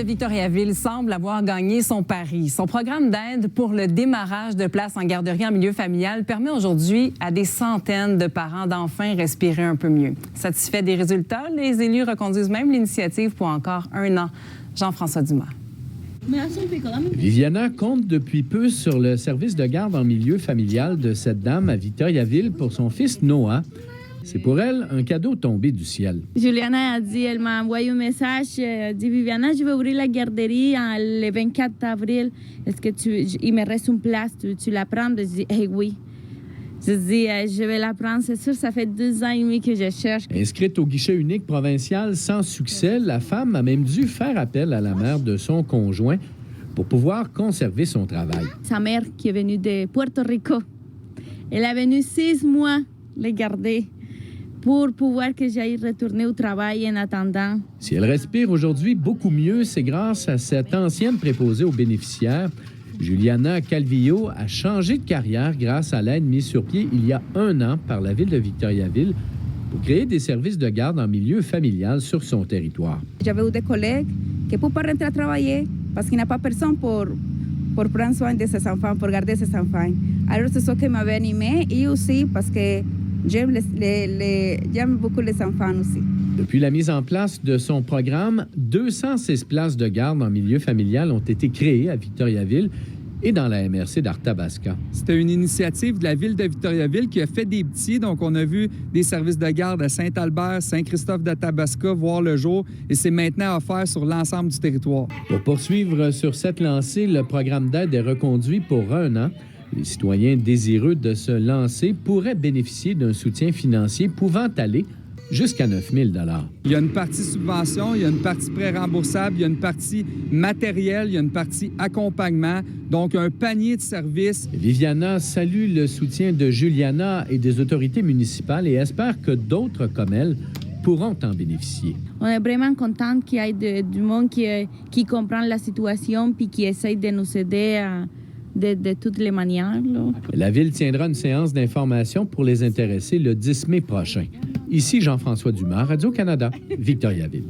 de Victoriaville semble avoir gagné son pari. Son programme d'aide pour le démarrage de places en garderie en milieu familial permet aujourd'hui à des centaines de parents d'enfin respirer un peu mieux. Satisfait des résultats, les élus reconduisent même l'initiative pour encore 1 an. Jean-François Dumas. Viviana compte depuis peu sur le service de garde en milieu familial de cette dame à Victoriaville pour son fils Noah. C'est pour elle un cadeau tombé du ciel. Juliana a dit, elle m'a envoyé un message, elle dit Viviana, je vais ouvrir la garderie le 24 avril. Est-ce que il me reste une place, tu la prends? Je dis oui. Je dis je vais la prendre, c'est sûr, ça fait 2 ans et demi que je cherche. Inscrite au guichet unique provincial sans succès, la femme a même dû faire appel à la mère de son conjoint pour pouvoir conserver son travail. Sa mère qui est venue de Puerto Rico, elle est venue 6 mois les garder pour pouvoir que j'aille retourner au travail en attendant. Si elle respire aujourd'hui beaucoup mieux, c'est grâce à cette ancienne préposée aux bénéficiaires. Juliana Calvillo a changé de carrière grâce à l'aide mise sur pied il y a 1 an par la ville de Victoriaville pour créer des services de garde en milieu familial sur son territoire. J'avais eu des collègues qui ne peuvent pas rentrer à travailler parce qu'il n'y a pas personne pour prendre soin de ses enfants, pour garder ses enfants. Alors c'est ça qui m'avait animée et aussi parce que j'aime beaucoup les enfants aussi. Depuis la mise en place de son programme, 206 places de garde en milieu familial ont été créées à Victoriaville et dans la MRC d'Arthabasca. C'était une initiative de la ville de Victoriaville qui a fait des petits. Donc, on a vu des services de garde à Saint-Albert, Saint-Christophe-d'Athabasca voir le jour et c'est maintenant offert sur l'ensemble du territoire. Pour poursuivre sur cette lancée, le programme d'aide est reconduit pour 1 an. Les citoyens désireux de se lancer pourraient bénéficier d'un soutien financier pouvant aller jusqu'à 9 000 $. Il y a une partie subvention, il y a une partie prêt remboursable, il y a une partie matérielle, il y a une partie accompagnement, donc un panier de services. Viviana salue le soutien de Juliana et des autorités municipales et espère que d'autres comme elle pourront en bénéficier. On est vraiment content qu'il y ait du monde qui comprend la situation puis qui essaye de nous aider de toutes les manières. Là. La Ville tiendra une séance d'information pour les intéressés le 10 mai prochain. Ici Jean-François Dumas, Radio-Canada, Victoriaville.